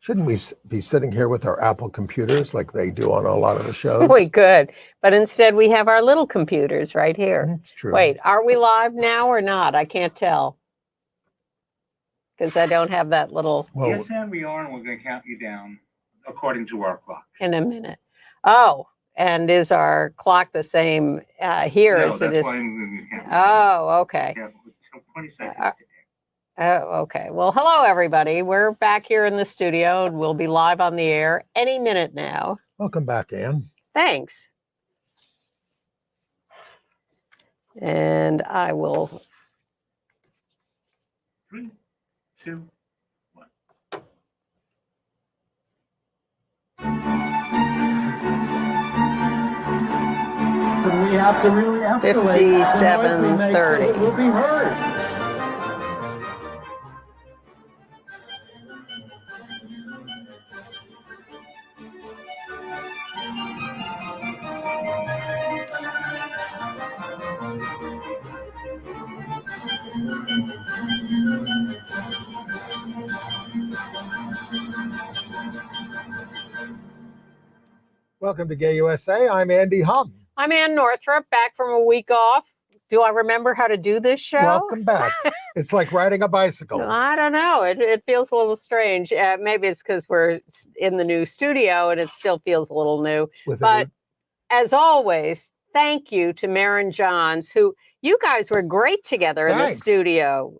Shouldn't we be sitting here with our Apple computers like they do on a lot of the shows? We could, but instead we have our little computers right here. That's true. Wait, are we live now or not? I can't tell because I don't have that little. Well, yes, and we are, and we're going to count you down according to our clock. In a minute. Oh, and is our clock the same here as it is? Why I'm going to count you down. Okay. Yeah, 20 seconds. Oh, okay. Well, hello, everybody. We're back here in the studio, and we'll be live on the air any minute now. Welcome back, Ann. Thanks. And I will. 3, 2, 1. We have to really escalate. 57:30. We'll be heard. Welcome to Gay USA. I'm Andy Humm. I'm Ann Northrop, back from a week off. Do I remember how to do this show? Welcome back. It's like riding a bicycle. I don't know. It feels a little strange. Maybe it's because we're in the new studio and it still feels a little new. But as always, thank you to Maren Johns, who you guys were great together in the studio,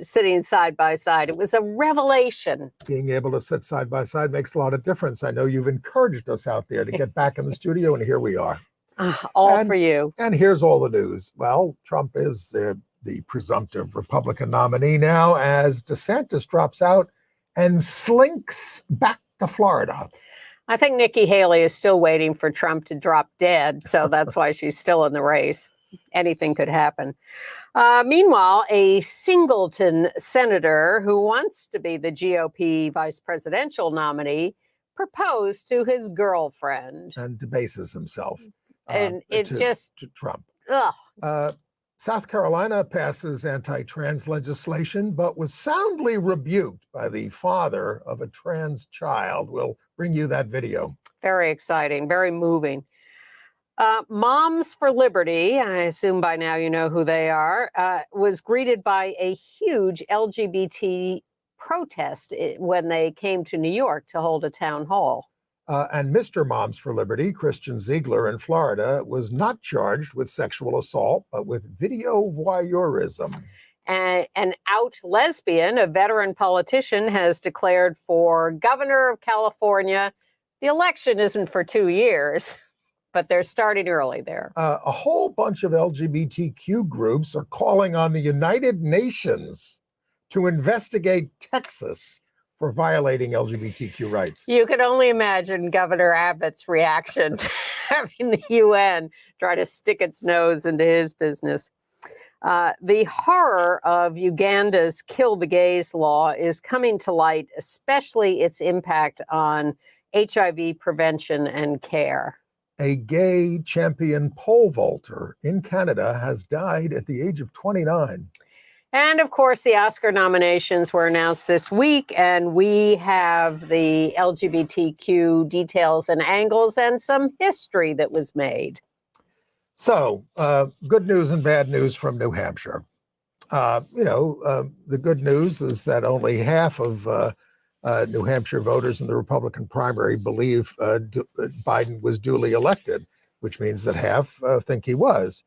sitting side by side. It was a revelation. Being able to sit side by side makes a lot of difference. I know you've encouraged us out there to get back in the studio, and here we are. All for you. And here's all the news. Well, Trump is the presumptive Republican nominee now as DeSantis drops out and slinks back to Florida. I think Nikki Haley is still waiting for Trump to drop dead, so that's why she's still in the race. Anything could happen. Meanwhile, a singleton senator who wants to be the GOP vice presidential nominee proposed to his girlfriend. And debases himself. And to Trump. South Carolina passes anti-trans legislation, but was soundly rebuked by the father of a trans child. We'll bring you that video. Very exciting, very moving. Moms for Liberty, I assume by now you know who they are, was greeted by a huge LGBT protest when they came to New York to hold a town hall. And Mr. Moms for Liberty, Christian Ziegler in Florida, was not charged with sexual assault, but with video voyeurism. And an out lesbian, a veteran politician, has declared for governor of California. The election isn't for 2 years, but they're starting early there. A whole bunch of LGBTQ groups are calling on the United Nations to investigate Texas for violating LGBTQ rights. You can only imagine Governor Abbott's reaction to having the UN try to stick its nose into his business. The horror of Uganda's Kill the Gays law is coming to light, especially its impact on HIV prevention and care. A gay champion pole vaulter in Canada has died at the age of 29. And of course, the Oscar nominations were announced this week, and we have the LGBTQ details and angles and some history that was made. So, good news and bad news from New Hampshire. The good news is that only half of New Hampshire voters in the Republican primary believe Biden was duly elected, which means that half think he was.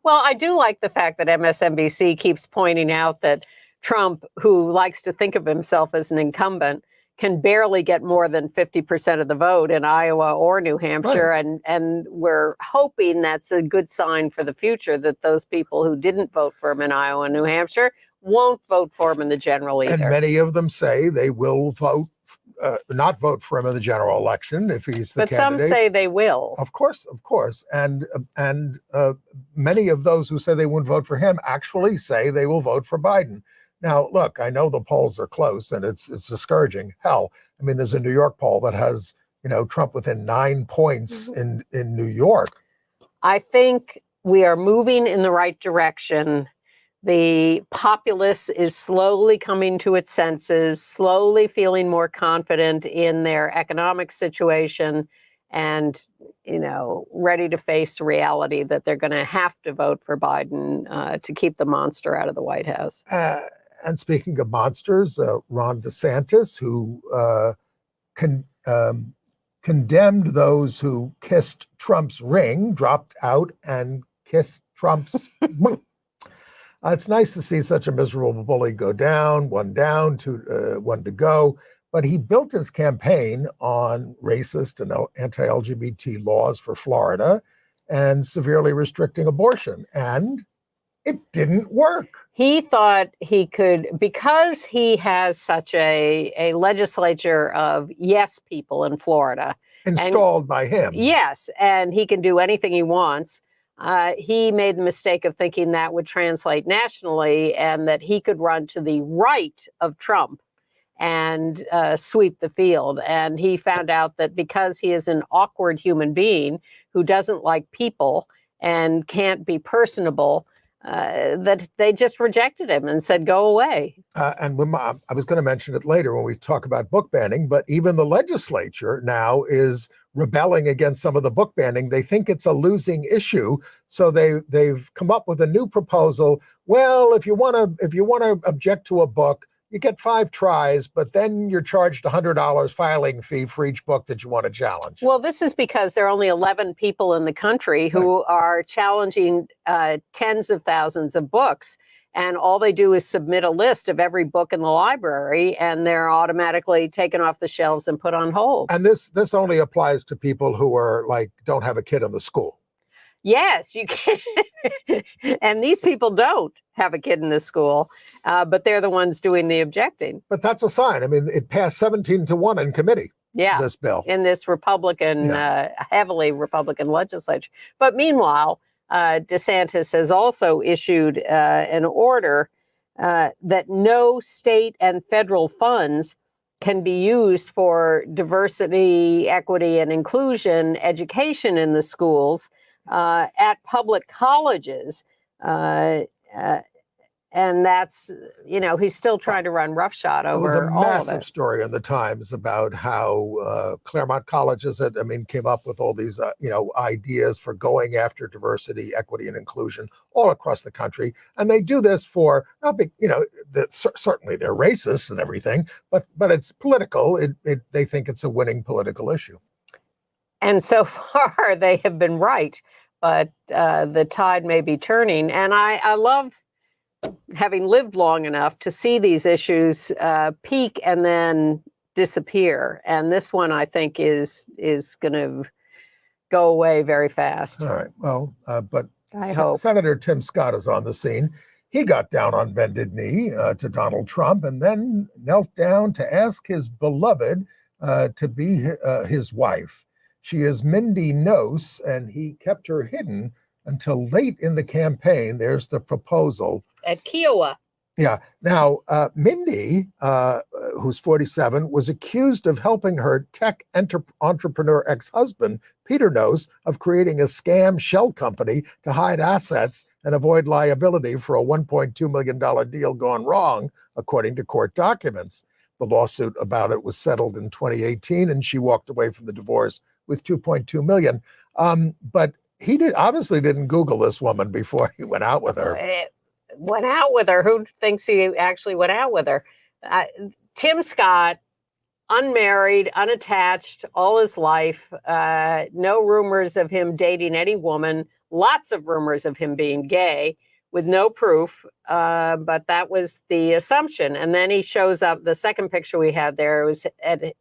Well, I do like the fact that MSNBC keeps pointing out that Trump, who likes to think of himself as an incumbent, can barely get more than 50% of the vote in Iowa or New Hampshire. Right. And we're hoping that's a good sign for the future, that those people who didn't vote for him in Iowa and New Hampshire won't vote for him in the general either. And many of them say they will not vote for him in the general election if he's the candidate. But some say they will. Of course. And many of those who say they won't vote for him actually say they will vote for Biden. Now, look, I know the polls are close and it's discouraging. Hell, I mean, there's a New York poll that has, Trump within 9 points in New York. I think we are moving in the right direction, The populace is slowly coming to its senses, slowly feeling more confident in their economic situation, and, ready to face the reality that they're going to have to vote for Biden to keep the monster out of the White House. And speaking of monsters, Ron DeSantis, who condemned those who kissed Trump's ring, dropped out and kissed Trump's. It's nice to see such a miserable bully go down, one to go. But he built his campaign on racist and anti-LGBT laws for Florida and severely restricting abortion. And it didn't work. He thought he could, because he has such a legislature of yes people in Florida. Installed by him. Yes, and he can do anything he wants. He made the mistake of thinking that would translate nationally and that he could run to the right of Trump and sweep the field. And he found out that because he is an awkward human being who doesn't like people and can't be personable, that they just rejected him and said, go away. And when I was going to mention it later when we talk about book banning, but even the legislature now is rebelling against some of the book banning. They think it's a losing issue, so they've come up with a new proposal. Well, if you want to object to a book, you get 5 tries, but then you're charged $100 filing fee for each book that you want to challenge. Well, this is because there are only 11 people in the country who are challenging tens of thousands of books. And all they do is submit a list of every book in the library, and they're automatically taken off the shelves and put on hold. And this only applies to people who are don't have a kid in the school. Yes, you can. And these people don't have a kid in the school, but they're the ones doing the objecting. But that's a sign. I mean, it passed 17-1 in committee. Yeah, this bill in this Republican, heavily Republican legislature. But meanwhile, DeSantis has also issued an order that no state and federal funds can be used for diversity, equity, and inclusion education in the schools at public colleges. And that's, he's still trying to run roughshod over all of it. There was a massive story in the Times about how Claremont colleges came up with all these, ideas for going after diversity, equity, and inclusion all across the country. And they do this for, certainly they're racist and everything, but it's political. They think it's a winning political issue. And so far they have been right, but the tide may be turning. And I love having lived long enough to see these issues peak and then disappear. And this one, I think, is going to go away very fast. All right. Well, but I hope. Senator Tim Scott is on the scene. He got down on bended knee to Donald Trump and then knelt down to ask his beloved to be his wife. She is Mindy Nose, and he kept her hidden until late in the campaign. There's the proposal. At Kiowa. Yeah. Now, Mindy, who's 47, was accused of helping her tech entrepreneur ex-husband, Peter Nose, of creating a scam shell company to hide assets and avoid liability for a $1.2 million deal gone wrong, according to court documents. The lawsuit about it was settled in 2018, and she walked away from the divorce with $2.2 million. But he obviously didn't Google this woman before he went out with her. Went out with her? Who thinks he actually went out with her? Tim Scott, unmarried, unattached all his life. No rumors of him dating any woman. Lots of rumors of him being gay with no proof. But that was the assumption. And then he shows up. The second picture we had there was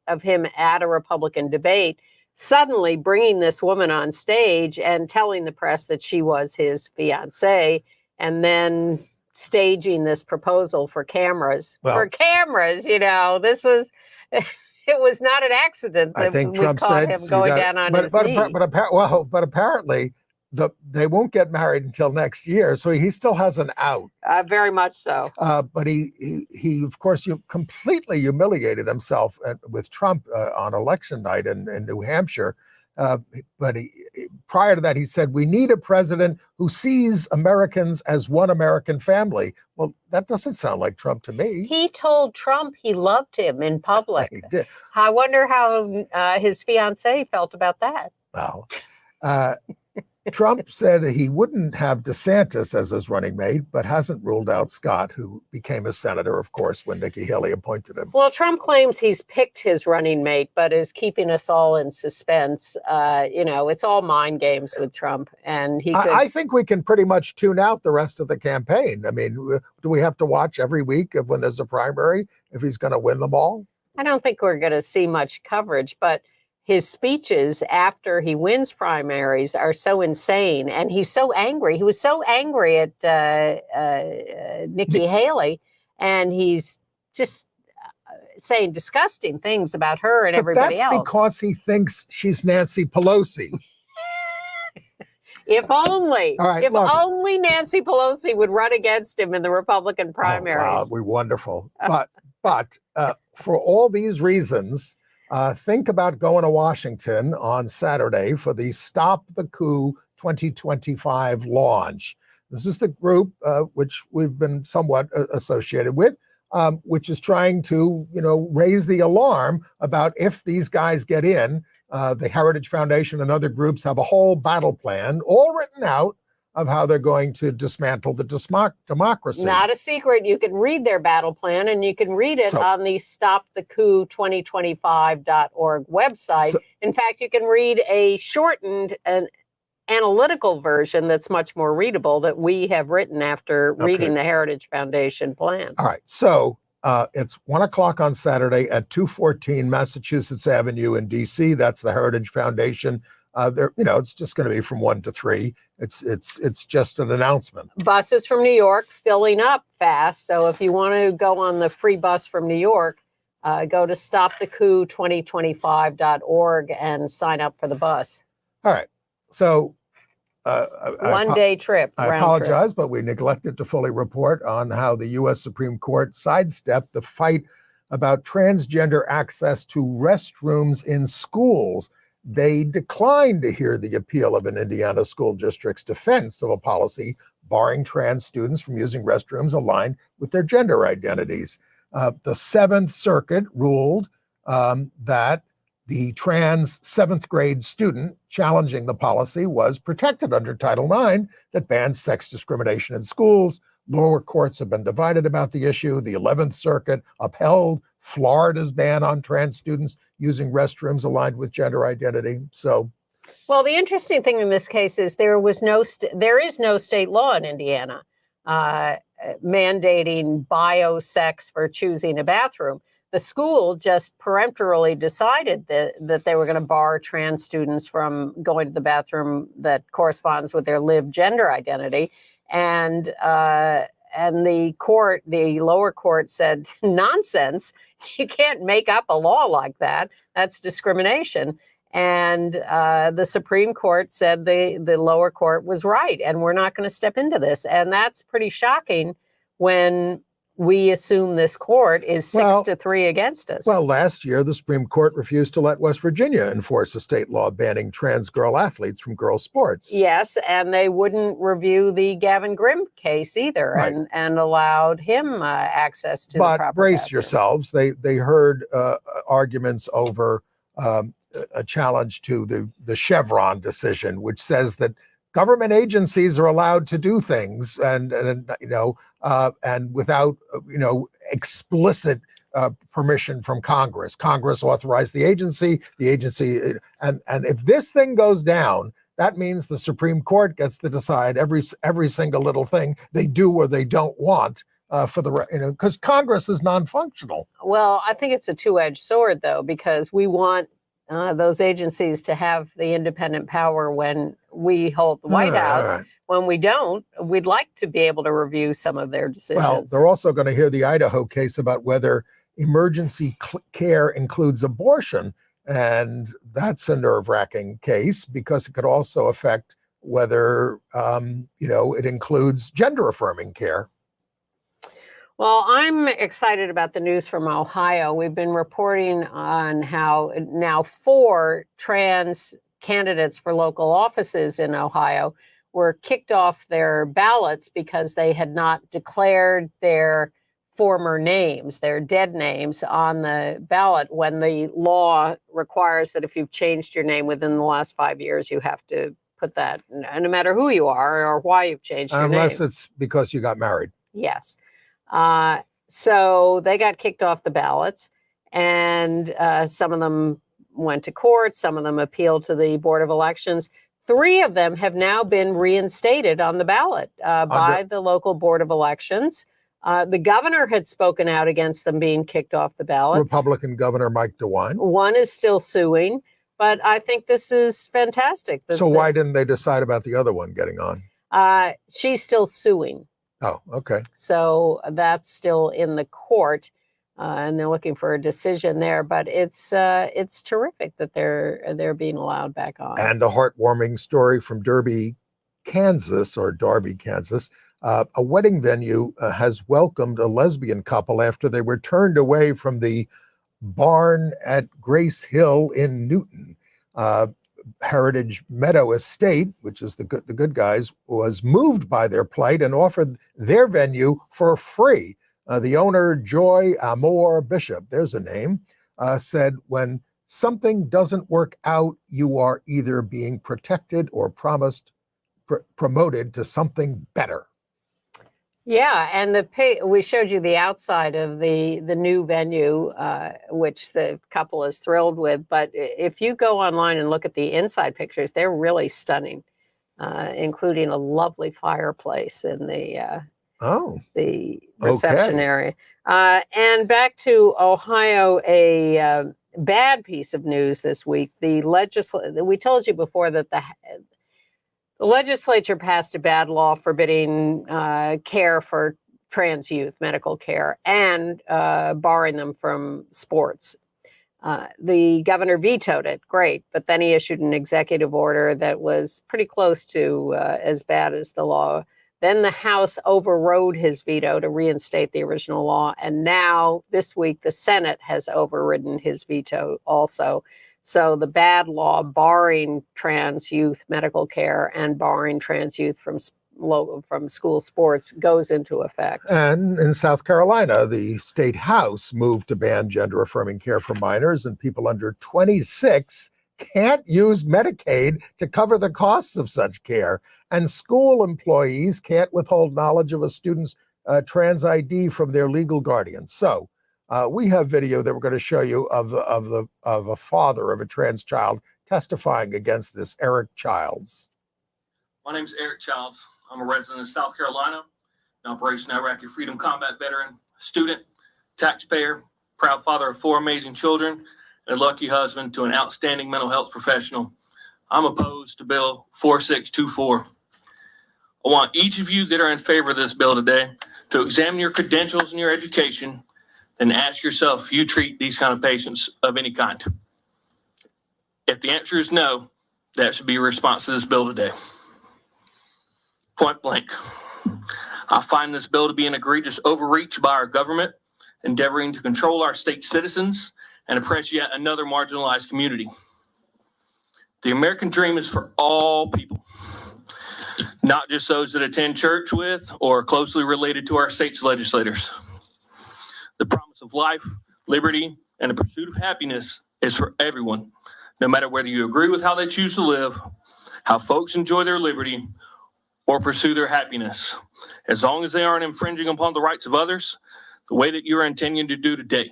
of him at a Republican debate, suddenly bringing this woman on stage and telling the press that she was his fiancée, and then staging this proposal for cameras. Well, for cameras, this was, it was not an accident that I think Trump said him going down on his knee. But apparently they won't get married until next year, so he still has an out. Very much so. But he of course, completely humiliated himself with Trump on election night in New Hampshire. But prior to that, he said, we need a president who sees Americans as one American family. Well, that doesn't sound like Trump to me. He told Trump he loved him in public. He did. I wonder how his fiancée felt about that. Well, Trump said he wouldn't have DeSantis as his running mate, but hasn't ruled out Scott, who became a senator, of course, when Nikki Haley appointed him. Well, Trump claims he's picked his running mate, but is keeping us all in suspense. It's all mind games with Trump. And I think we can pretty much tune out the rest of the campaign. I mean, do we have to watch every week of when there's a primary if he's going to win them all? I don't think we're going to see much coverage, but his speeches after he wins primaries are so insane. And he's so angry. He was so angry at Nikki Haley, and he's just saying disgusting things about her and everybody else. That's because he thinks she's Nancy Pelosi. If only, only Nancy Pelosi would run against him in the Republican primaries. Oh, wow, we're wonderful. But for all these reasons, think about going to Washington on Saturday for the Stop the Coup 2025 launch. This is the group which we've been somewhat associated with, which is trying to, raise the alarm about if these guys get in. The Heritage Foundation and other groups have a whole battle plan, all written out, of how they're going to dismantle the democracy. Not a secret. You can read their battle plan, and you can read it on the stopthecoup2025.org website. In fact, you can read a shortened and analytical version that's much more readable that we have written after reading the Heritage Foundation plan. All right. So it's 1:00 on Saturday at 214 Massachusetts Avenue in D.C. That's the Heritage Foundation. It's just going to be from 1 to 3. It's just an announcement. Buses from New York filling up fast. So if you want to go on the free bus from New York, go to stopthecoup2025.org and sign up for the bus. All right. So one-day trip. I apologize, but we neglected to fully report on how the U.S. Supreme Court sidestepped the fight about transgender access to restrooms in schools. They declined to hear the appeal of an Indiana school district's defense of a policy barring trans students from using restrooms aligned with their gender identities. The Seventh Circuit ruled that the trans seventh grade student challenging the policy was protected under Title IX that bans sex discrimination in schools. Lower courts have been divided about the issue. The 11th Circuit upheld Florida's ban on trans students using restrooms aligned with gender identity. Well, the interesting thing in this case is there is no state law in Indiana mandating biosex for choosing a bathroom. The school just peremptorily decided that they were going to bar trans students from going to the bathroom that corresponds with their lived gender identity. And the lower court said, nonsense, you can't make up a law like that. That's discrimination. And the Supreme Court said the lower court was right, and we're not going to step into this. And that's pretty shocking when we assume this court is 6-3 against us. Well, last year, the Supreme Court refused to let West Virginia enforce a state law banning trans girl athletes from girls' sports. Yes, and they wouldn't review the Gavin Grimm case either, right, and allowed him access to the proper But brace bathroom. yourselves. They heard arguments over a challenge to the Chevron decision, which says that government agencies are allowed to do things and without explicit permission from Congress. Congress authorized the agency, and if this thing goes down, that means the Supreme Court gets to decide every single little thing they do or they don't want because Congress is non-functional. Well, I think it's a two-edged sword, though, because we want those agencies to have the independent power when we hold the White House. Right. When we don't, we'd like to be able to review some of their decisions. Well, they're also going to hear the Idaho case about whether emergency care includes abortion. And that's a nerve-wracking case because it could also affect whether, it includes gender-affirming care. Well, I'm excited about the news from Ohio. We've been reporting on how now 4 trans candidates for local offices in Ohio were kicked off their ballots because they had not declared their former names, their dead names, on the ballot, when the law requires that if you've changed your name within the last 5 years, you have to put that, no matter who you are or why you've changed your name. Unless it's because you got married. Yes. So they got kicked off the ballots, and some of them went to court. Some of them appealed to the Board of Elections. 3 of them have now been reinstated on the ballot by the local Board of Elections. The governor had spoken out against them being kicked off the ballot. Republican Governor Mike DeWine. One is still suing, but I think this is fantastic. So why didn't they decide about the other one getting on? She's still suing. Oh, okay. So that's still in the court, and they're looking for a decision there. But it's terrific that they're being allowed back on. And a heartwarming story from Darby, Kansas. A wedding venue has welcomed a lesbian couple after they were turned away from the barn at Grace Hill in Newton. Heritage Meadow Estate, which is the good guys, was moved by their plight and offered their venue for free. The owner, Joy Amor Bishop, there's a name, said, when something doesn't work out, you are either being protected or promoted to something better. Yeah, and we showed you the outside of the new venue, which the couple is thrilled with. But if you go online and look at the inside pictures, they're really stunning, including a lovely fireplace in the reception area. And back to Ohio, a bad piece of news this week. We told you before that the legislature passed a bad law forbidding care for trans youth, medical care, and barring them from sports. The governor vetoed it, great, but then he issued an executive order that was pretty close to as bad as the law. Then the House overrode his veto to reinstate the original law, and now this week the Senate has overridden his veto also. So the bad law barring trans youth medical care and barring trans youth from school sports goes into effect. And in South Carolina, the state house moved to ban gender-affirming care for minors, and people under 26 can't use Medicaid to cover the costs of such care. And school employees can't withhold knowledge of a student's trans ID from their legal guardians. So we have video that we're going to show you of a father of a trans child testifying against this, Eric Childs. My name is Eric Childs. I'm a resident of South Carolina, an Operation Iraqi Freedom Combat veteran, student, taxpayer, proud father of 4 amazing children, and a lucky husband to an outstanding mental health professional. I'm opposed to Bill 4624. I want each of you that are in favor of this bill today to examine your credentials and your education, and ask yourself if you treat these kind of patients of any kind. If the answer is no, that should be your response to this bill today. Point blank. I find this bill to be an egregious overreach by our government, endeavoring to control our state citizens and oppress yet another marginalized community. The American dream is for all people, not just those that attend church with or are closely related to our state's legislators. The promise of life, liberty, and the pursuit of happiness is for everyone, no matter whether you agree with how they choose to live, how folks enjoy their liberty, or pursue their happiness, as long as they aren't infringing upon the rights of others, the way that you're intending to do today.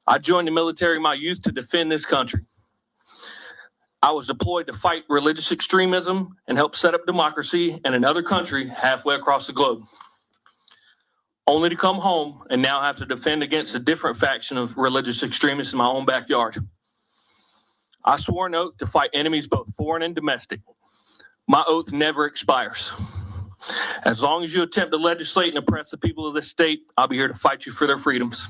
I joined the military in my youth to defend this country. I was deployed to fight religious extremism and help set up democracy in another country halfway across the globe, only to come home and now have to defend against a different faction of religious extremists in my own backyard. I swore an oath to fight enemies both foreign and domestic. My oath never expires. As long as you attempt to legislate and oppress the people of this state, I'll be here to fight you for their freedoms.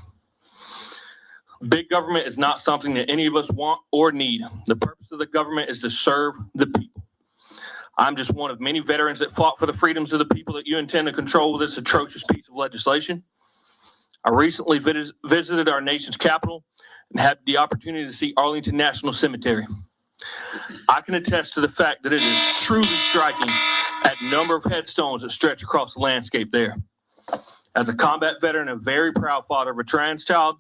Big government is not something that any of us want or need. The purpose of the government is to serve the people. I'm just one of many veterans that fought for the freedoms of the people that you intend to control with this atrocious piece of legislation. I recently visited our nation's capital and had the opportunity to see Arlington National Cemetery. I can attest to the fact that it is truly striking at number of headstones that stretch across the landscape there. As a combat veteran and very proud father of a trans child,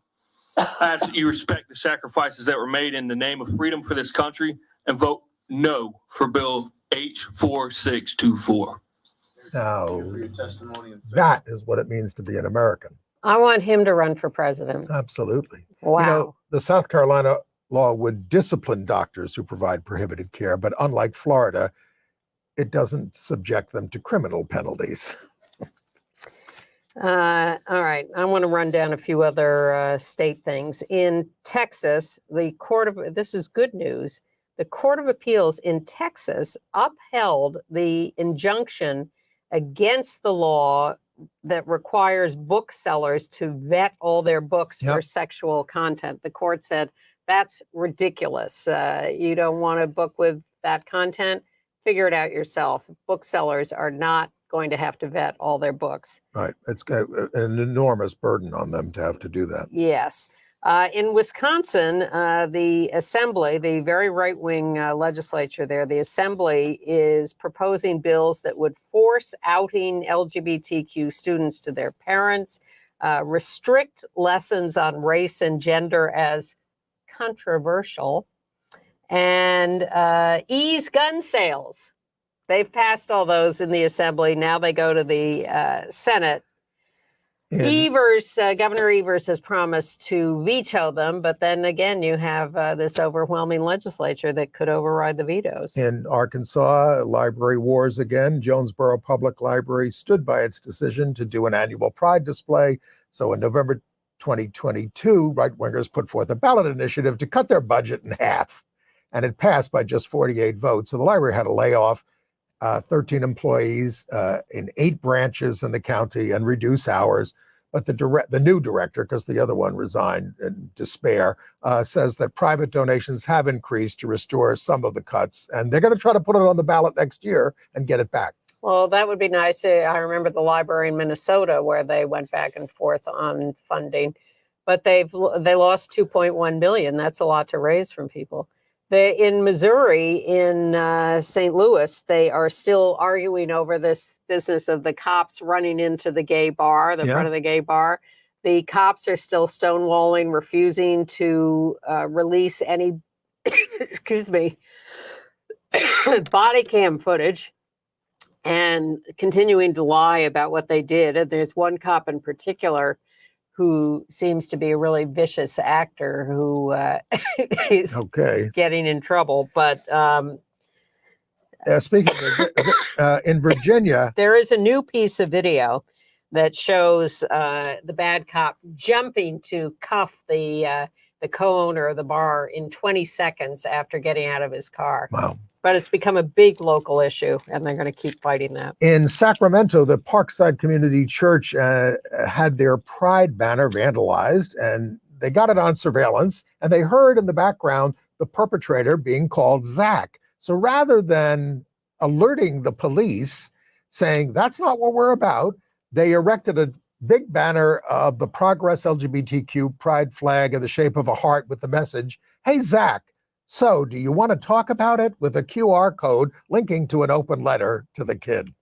I ask that you respect the sacrifices that were made in the name of freedom for this country and vote no for Bill H4624. Now, that is what it means to be an American. I want him to run for president. Absolutely. Wow. You know, the South Carolina law would discipline doctors who provide prohibited care, but unlike Florida, it doesn't subject them to criminal penalties. All right. I want to run down a few other state things. In Texas, this is good news. The Court of Appeals in Texas upheld the injunction against the law that requires booksellers to vet all their books for sexual content. The court said, that's ridiculous. You don't want a book with that content? Figure it out yourself. Booksellers are not going to have to vet all their books. Right. It's got an enormous burden on them to have to do that. Yes. In Wisconsin, the Assembly, the very right-wing legislature there, the Assembly is proposing bills that would force outing LGBTQ students to their parents, restrict lessons on race and gender as controversial, and ease gun sales. They've passed all those in the Assembly. Now they go to the Senate. Governor Evers has promised to veto them, but then again, you have this overwhelming legislature that could override the vetoes. In Arkansas, library wars again. Jonesboro Public Library stood by its decision to do an annual Pride display. So in November 2022, right-wingers put forth a ballot initiative to cut their budget in half, and it passed by just 48 votes. So the library had to lay off 13 employees in 8 branches in the county and reduce hours. But the new director, because the other one resigned in despair, says that private donations have increased to restore some of the cuts. And they're going to try to put it on the ballot next year and get it back. Well, that would be nice. I remember the library in Minnesota where they went back and forth on funding, but they lost $2.1 billion. That's a lot to raise from people. In Missouri, in St. Louis, they are still arguing over this business of the cops running into the gay bar, front of the gay bar. The cops are still stonewalling, refusing to release any, body cam footage, and continuing to lie about what they did. And there's one cop in particular who seems to be a really vicious actor who is getting in trouble. But speaking of, in Virginia, there is a new piece of video that shows the bad cop jumping to cuff the co-owner of the bar in 20 seconds after getting out of his car. Wow. But it's become a big local issue, and they're going to keep fighting that. In Sacramento, the Parkside Community Church had their Pride banner vandalized, and they got it on surveillance, and they heard in the background the perpetrator being called Zach. So rather than alerting the police, saying, that's not what we're about, they erected a big banner of the Progress LGBTQ Pride flag in the shape of a heart with the message, hey, Zach, so do you want to talk about it, with a QR code linking to an open letter to the kid?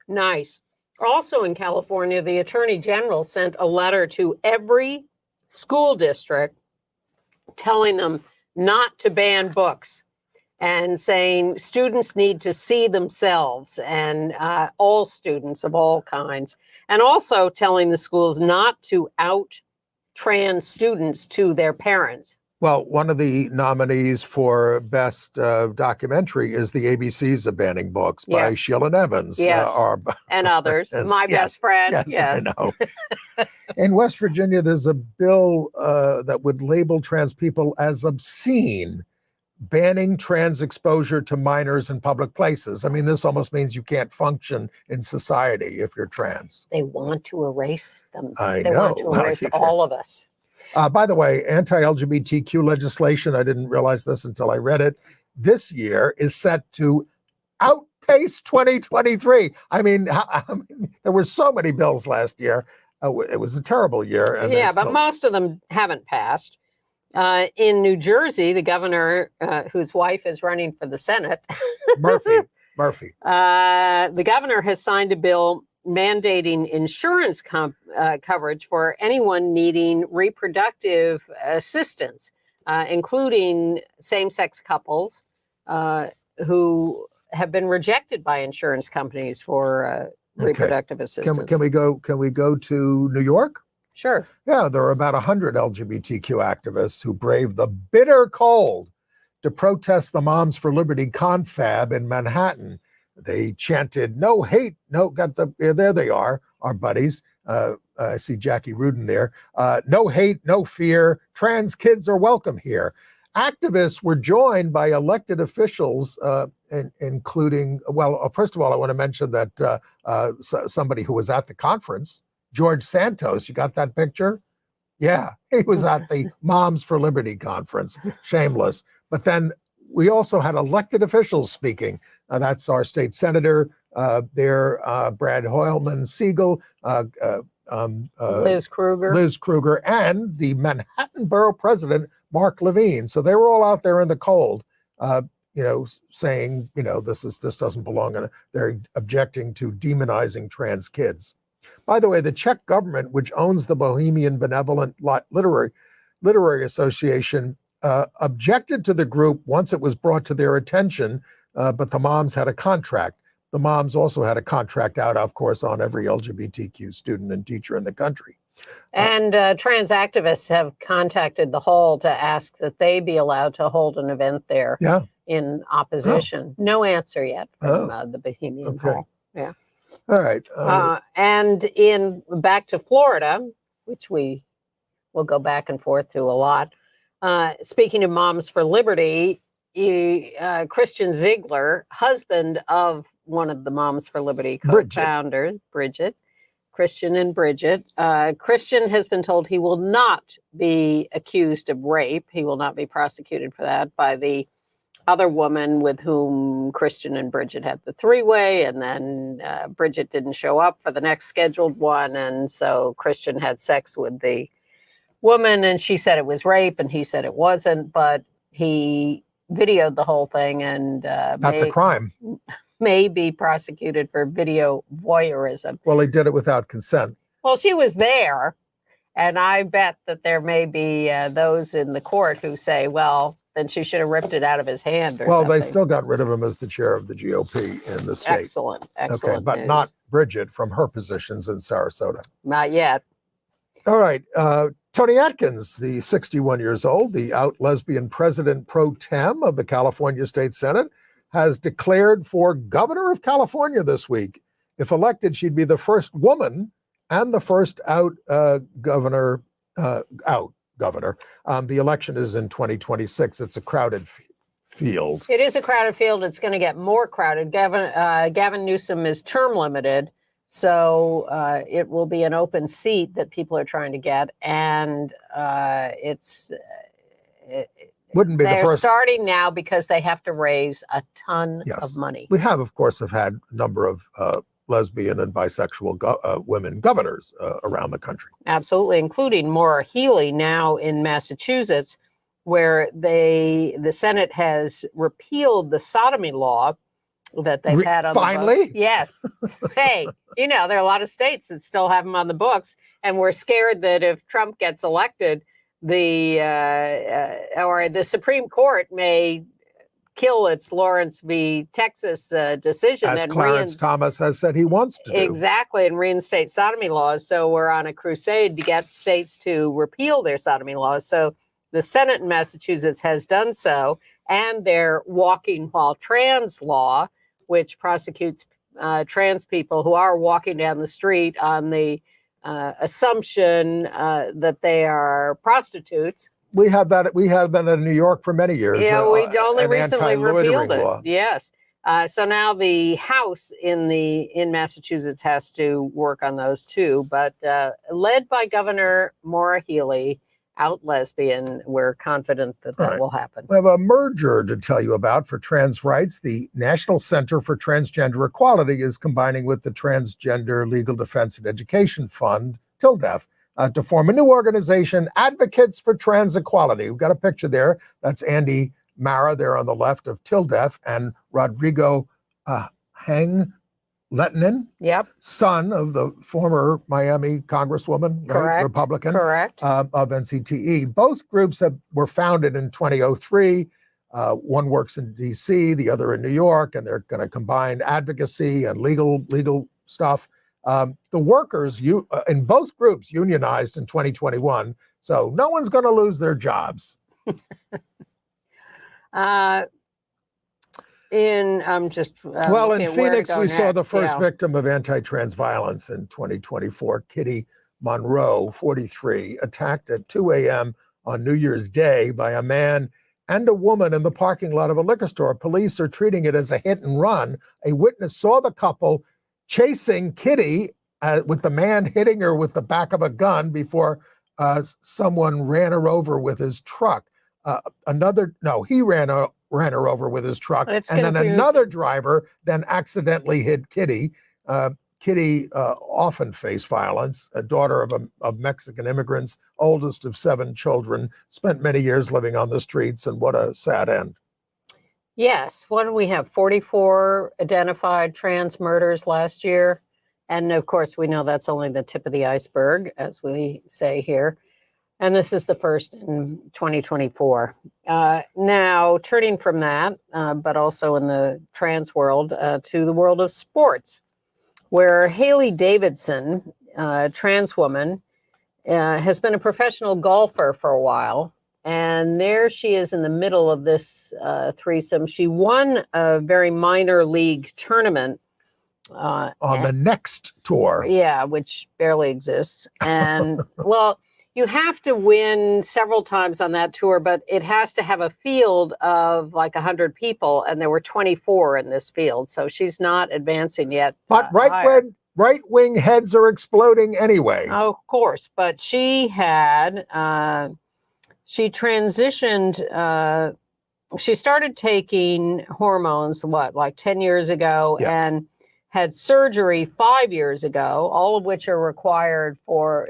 Nice. Also in California, the Attorney General sent a letter to every school district telling them not to ban books and saying students need to see themselves, and all students of all kinds, and also telling the schools not to out trans students to their parents. Well, one of the nominees for Best Documentary is the ABCs of Banning Books by Sheila Evans. And others. My best friend. Yes, I know. In West Virginia, there's a bill that would label trans people as obscene, banning trans exposure to minors in public places. I mean, this almost means you can't function in society if you're trans. They want to erase them. They want to erase all of us. By the way, anti-LGBTQ legislation, I didn't realize this until I read it, this year is set to outpace 2023. I mean, there were so many bills last year. It was a terrible year. And but most of them haven't passed. In New Jersey, the governor, whose wife is running for the Senate, Murphy. the governor has signed a bill mandating insurance coverage for anyone needing reproductive assistance, including same-sex couples who have been rejected by insurance companies for reproductive assistance. Can we go to New York? Sure. Yeah, there are about 100 LGBTQ activists who braved the bitter cold to protest the Moms for Liberty confab in Manhattan. They chanted, "No hate, no," there they are, our buddies. I see Jackie Rudin there. "No hate, no fear. Trans kids are welcome here." Activists were joined by elected officials, including, well, first of all, I want to mention that somebody who was at the conference, George Santos, you got that picture? Yeah, he was at the Moms for Liberty conference. Shameless. But then we also had elected officials speaking. That's our state senator there, Brad Hoylman Siegel, Liz Kruger, and the Manhattan Borough President, Mark Levine. So they were all out there in the cold, saying, this doesn't belong. And they're objecting to demonizing trans kids. By the way, the Czech government, which owns the Bohemian Benevolent Literary Association, objected to the group once it was brought to their attention, but the moms had a contract. The moms also had a contract out, of course, on every LGBTQ student and teacher in the country. And trans activists have contacted the Hall to ask that they be allowed to hold an event there in opposition. No answer yet from the Bohemian Hall. Yeah. All right. And back to Florida, which we will go back and forth to a lot. Speaking of Moms for Liberty, Christian Ziegler, husband of one of the Moms for Liberty co-founders, Bridget, Christian and Bridget. Christian has been told he will not be accused of rape. He will not be prosecuted for that by the other woman with whom Christian and Bridget had the three-way, and then Bridget didn't show up for the next scheduled one, and so Christian had sex with the woman, and she said it was rape, and he said it wasn't, but he videoed the whole thing, and that's a crime. May be prosecuted for video voyeurism. Well, he did it without consent. Well, she was there, and I bet that there may be those in the court who say, well, then she should have ripped it out of his hand or something. Well, they still got rid of him as the chair of the GOP in the state. Excellent Okay, but news. not Bridget from her positions in Sarasota. Not yet. All right. Tony Atkins, the 61 years old, the out lesbian president pro tem of the California State Senate, has declared for governor of California this week. If elected, she'd be the first woman and the first out governor. The election is in 2026. It's a crowded field. It is a crowded field. It's going to get more crowded. Gavin Newsom is term limited, so it will be an open seat that people are trying to get, and Wouldn't be the they're first. starting now because they have to raise a ton of money. We have, of course, had a number of lesbian and bisexual women governors around the country. Absolutely, including Maura Healey now in Massachusetts, where the Senate has repealed the sodomy law that they've had on finally? the books. Yes. Hey, there are a lot of states that still have them on the books, and we're scared that if Trump gets elected, the Supreme Court may kill its Lawrence v. Texas decision. As and Clarence Thomas has said he wants to do. Exactly, and reinstate sodomy laws. So we're on a crusade to get states to repeal their sodomy laws. So the Senate in Massachusetts has done so, and their walking while trans law, which prosecutes trans people who are walking down the street on the assumption that they are prostitutes. We had that in New York for many years. Yeah, we only an recently repealed it. law. Yes. So now the House in Massachusetts has to work on those too. But led by Governor Maura Healey, out lesbian, we're confident that will happen. We have a merger to tell you about for trans rights. The National Center for Transgender Equality is combining with the Transgender Legal Defense and Education Fund, TILDEF, to form a new organization, Advocates for Trans Equality. We've got a picture there. That's Andy Mara there on the left of Tildef and Rodrigo Hang Lettinen, Yep. son of the former Miami Congresswoman, right? Correct. Republican, Correct. of NCTE. Both groups were founded in 2003. One works in D.C., the other in New York, and they're going to combine advocacy and legal stuff. The workers in both groups unionized in 2021, so no one's going to lose their jobs. I'm just Well, in looking at where to Phoenix, go we saw the next. first Yeah. victim of anti-trans violence in 2024, Kitty Monroe, 43, attacked at 2 a.m. on New Year's Day by a man and a woman in the parking lot of a liquor store. Police are treating it as a hit and run. A witness saw the couple chasing Kitty with the man hitting her with the back of a gun before someone ran her over with his truck. He ran her over with his truck. It's and then confusing. another driver then accidentally hit Kitty. Kitty often faced violence, a daughter of Mexican immigrants, oldest of 7 children, spent many years living on the streets, and what a sad end. Yes. What do we have? 44 identified trans murders last year. And of course, we know that's only the tip of the iceberg, as we say here. And this is the first in 2024. Now, turning from that, but also in the trans world, to the world of sports, where Haley Davidson, a trans woman, has been a professional golfer for a while. And there she is in the middle of this threesome. She won a very minor league tournament. On the next tour. Yeah, which barely exists. And well, you have to win several times on that tour, but it has to have a field of like 100 people, and there were 24 in this field. So she's not advancing yet. But right wing heads are exploding anyway. Oh, of course. But she had, she transitioned, she started taking hormones, like 10 years ago, and had surgery 5 years ago, all of which are required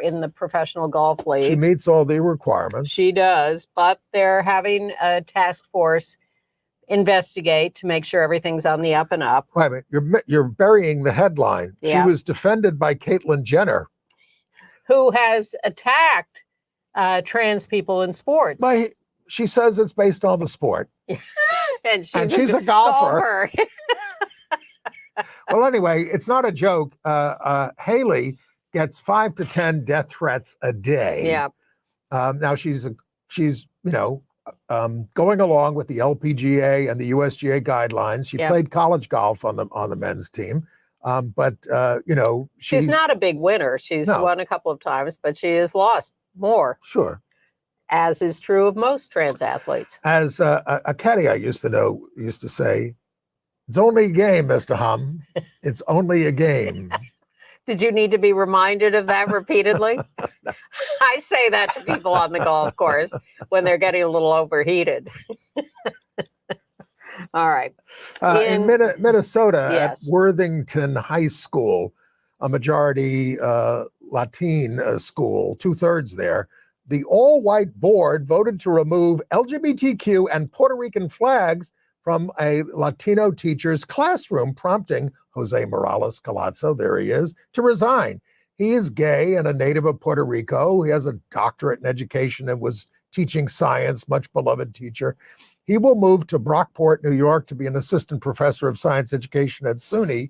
in the professional golf leagues. She meets all the requirements. She does, but they're having a task force investigate to make sure everything's on the up and up. Wait a minute, you're burying the headline. Yeah. She was defended by Caitlyn Jenner, who has attacked trans people in sports. She says it's based on the sport. and she's a golfer. Well, anyway, it's not a joke. Haley gets 5 to 10 death threats a day. Yeah. Now she's going along with the LPGA and the USGA guidelines. She played college golf on the men's team, but she's not a big winner. She's won a couple of times, but she has lost more. Sure. As is true of most trans athletes. As a caddy I used to say, it's only a game, Mr. Humm. It's only a game. Did you need to be reminded of that repeatedly? I say that to people on the golf course when they're getting a little overheated. All right. In Minnesota, at Worthington High School, a majority Latin school, 2/3 there, the all-white board voted to remove LGBTQ and Puerto Rican flags from a Latino teacher's classroom, prompting Jose Morales Colazzo, there he is, to resign. He is gay and a native of Puerto Rico. He has a doctorate in education and was teaching science, much beloved teacher. He will move to Brockport, New York, to be an assistant professor of science education at SUNY.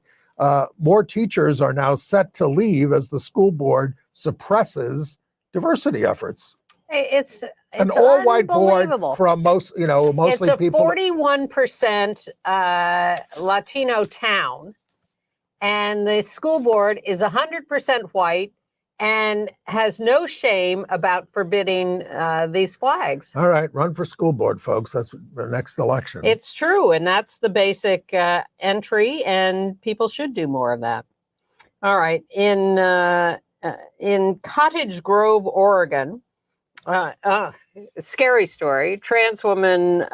More teachers are now set to leave as the school board suppresses diversity efforts. It's an all-white board from mostly it's a people. 41% Latino town, and the school board is 100% white and has no shame about forbidding these flags. All right, run for school board, folks. That's the next election. It's true, and that's the basic entry, and people should do more of that. All right, in Cottage Grove, Oregon. Scary story. Trans woman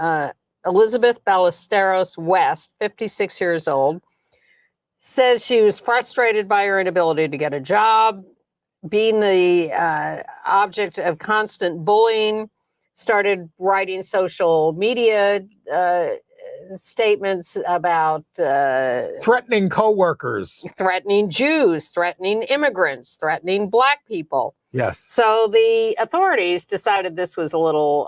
Elizabeth Ballesteros West, 56 years old, says she was frustrated by her inability to get a job. being the object of constant bullying, started writing social media statements about Threatening coworkers. threatening Jews, threatening immigrants, threatening Black people. Yes. So the authorities decided this was a little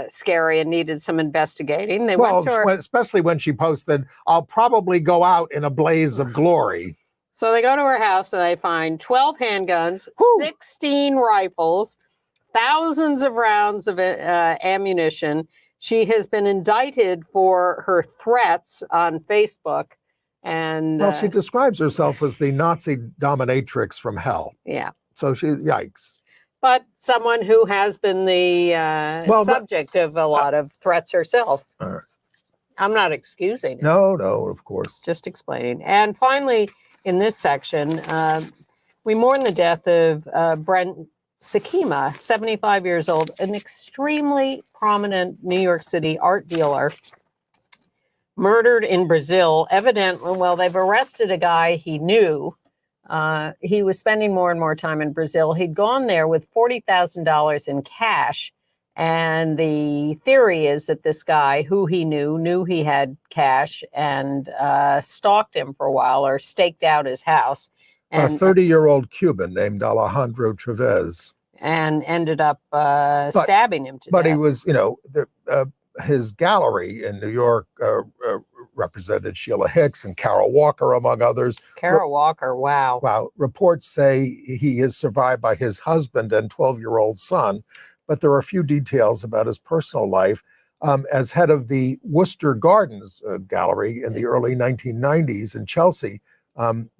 scary and needed some investigating. They Well, went to her. especially when she posted, "I'll probably go out in a blaze of glory." So they go to her house and they find 12 handguns, Whew. 16 rifles, thousands of rounds of ammunition. She has been indicted for her threats on Facebook. And Well, she describes herself as the Nazi dominatrix from hell. yeah. So yikes. But someone who has been the subject of a lot of threats herself. All right. I'm not excusing it. No, of course. Just explaining. And finally, in this section, we mourn the death of Brent Sikkema, 75 years old, an extremely prominent New York City art dealer, murdered in Brazil. Evidently, well, they've arrested a guy he knew. He was spending more and more time in Brazil. He'd gone there with $40,000 in cash. And the theory is that this guy, who he knew he had cash and stalked him for a while or staked out his house. And, A 30-year-old Cuban named Alejandro Chavez. And ended up stabbing him to But death. he was, his gallery in New York represented Sheila Hicks and Carol Walker, among others. Carol Walker, wow. Wow. Reports say he is survived by his husband and 12-year-old son, but there are a few details about his personal life. As head of the Worcester Gardens Gallery in the early 1990s in Chelsea,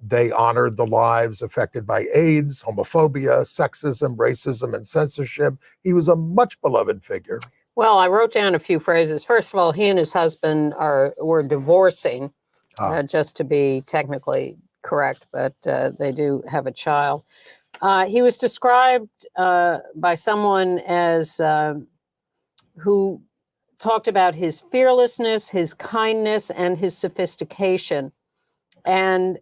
they honored the lives affected by AIDS, homophobia, sexism, racism, and censorship. He was a much beloved figure. Well, I wrote down a few phrases. First of all, he and his husband were divorcing, just to be technically correct, but they do have a child. He was described by someone as who talked about his fearlessness, his kindness, and his sophistication. And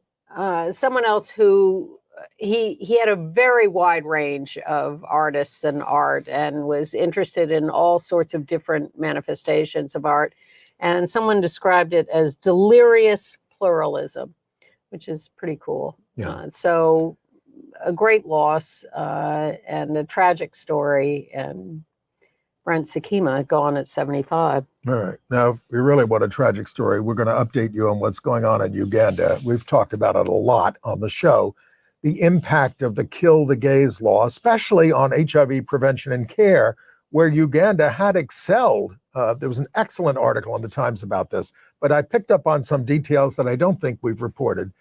someone else who he had a very wide range of artists and art and was interested in all sorts of different manifestations of art. And someone described it as delirious pluralism, which is pretty cool. Yeah. So a great loss and a tragic story. And Brent Sikkema gone at 75. All right. Now, if we really want a tragic story, we're going to update you on what's going on in Uganda. We've talked about it a lot on the show. The impact of the Kill the Gays law, especially on HIV prevention and care, where Uganda had excelled. There was an excellent article in the Times about this, but I picked up on some details that I don't think we've reported.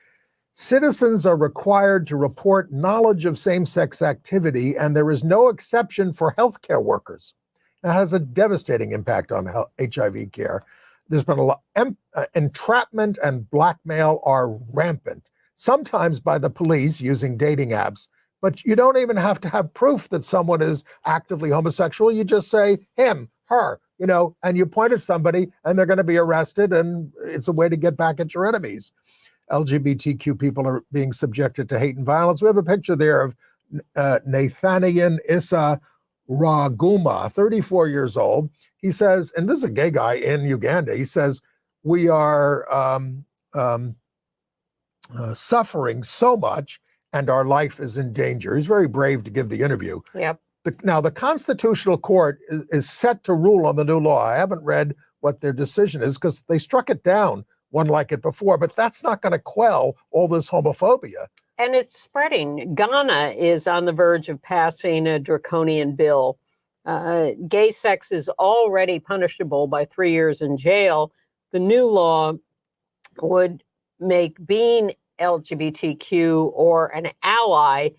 Citizens are required to report knowledge of same-sex activity, and there is no exception for healthcare workers. That has a devastating impact on HIV care. There's been a lot. Entrapment and blackmail are rampant, sometimes by the police using dating apps. But you don't even have to have proof that someone is actively homosexual. You just say him, her, and you point at somebody and they're going to be arrested. And it's a way to get back at your enemies. LGBTQ people are being subjected to hate and violence. We have a picture there of Nathaniel Issa Raguma, 34 years old. He says, and this is a gay guy in Uganda, he says, we are suffering so much and our life is in danger. He's very brave to give the interview. Yep. Now, the Constitutional Court is set to rule on the new law. I haven't read what their decision is because they struck it down, one like it before, but that's not going to quell all this homophobia. And it's spreading. Ghana is on the verge of passing a draconian bill. Gay sex is already punishable by 3 years in jail. The new law would make being LGBTQ or an ally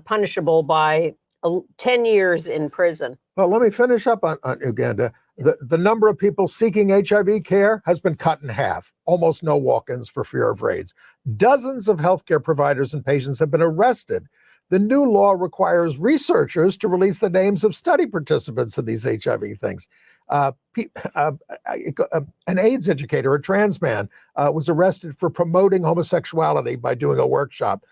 punishable by 10 years in prison. Well, let me finish up on Uganda. The number of people seeking HIV care has been cut in half. Almost no walk-ins for fear of raids. Dozens of healthcare providers and patients have been arrested. The new law requires researchers to release the names of study participants in these HIV things. An AIDS educator, a trans man, was arrested for promoting homosexuality by doing a workshop.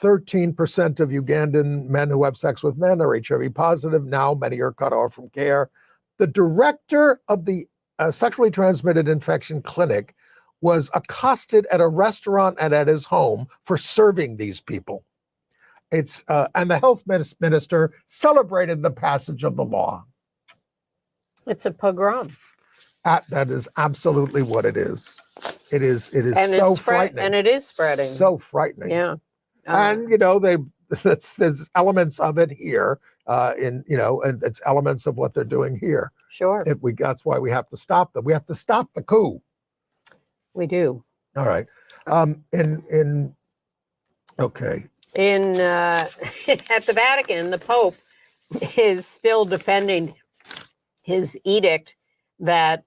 13% of Ugandan men who have sex with men are HIV positive. Now many are cut off from care. The director of the sexually transmitted infection clinic was accosted at a restaurant and at his home for serving these people. And the health minister celebrated the passage of the law. It's a pogrom. That is absolutely what it is. It is And so it's frightening. And it is spreading. So frightening. Yeah. And there's elements of it here, and it's elements of what they're doing here. Sure. That's why we have to stop them. We have to stop the coup. We do. All right. Okay. At the Vatican, the Pope is still defending his edict that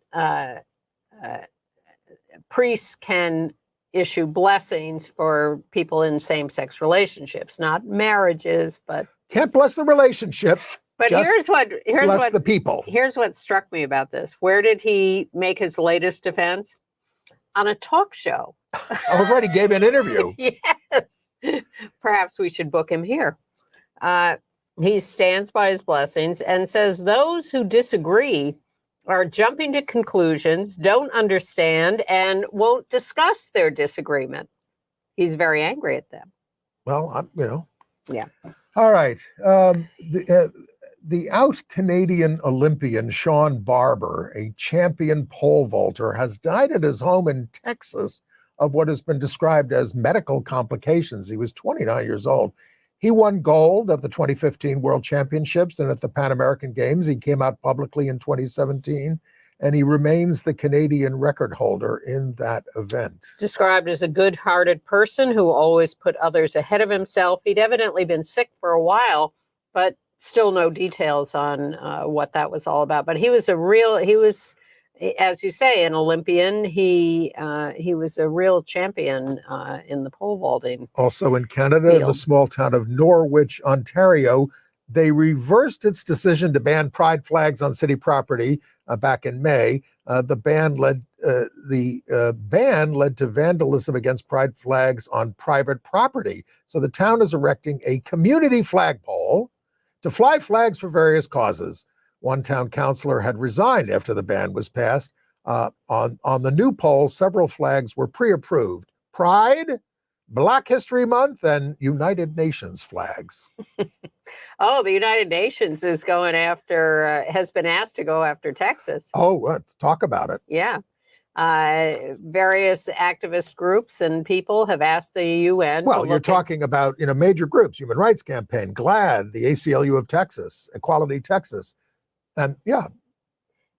priests can issue blessings for people in same-sex relationships, not marriages, but can't bless the relationship. But here's what the people. Here's what struck me about this. Where did he make his latest defense? On a talk show. Already gave an interview. Yes. Perhaps we should book him here. He stands by his blessings and says those who disagree are jumping to conclusions, don't understand, and won't discuss their disagreement. He's very angry at them. Well, Yeah. All right. The out Canadian Olympian Sean Barber, a champion pole vaulter, has died at his home in Texas of what has been described as medical complications. He was 29 years old. He won gold at the 2015 World Championships and at the Pan American Games. He came out publicly in 2017, and he remains the Canadian record holder in that event. Described as a good-hearted person who always put others ahead of himself. He'd evidently been sick for a while, but still no details on what that was all about. But he was, as you say, an Olympian. He was a real champion in the pole vaulting. Also in Canada, in the small town of Norwich, Ontario, they reversed its decision to ban pride flags on city property back in May. The ban led to vandalism against pride flags on private property. So the town is erecting a community flagpole to fly flags for various causes. One town councilor had resigned after the ban was passed. On the new pole, several flags were pre-approved. Pride, Black History Month, and United Nations flags. Oh, the United Nations is going after, has been asked to go after Texas. Oh, let's talk about it. Yeah. Various activist groups and people have asked the UN. Well, you're talking about, major groups, Human Rights Campaign, GLAAD, the ACLU of Texas, Equality Texas. And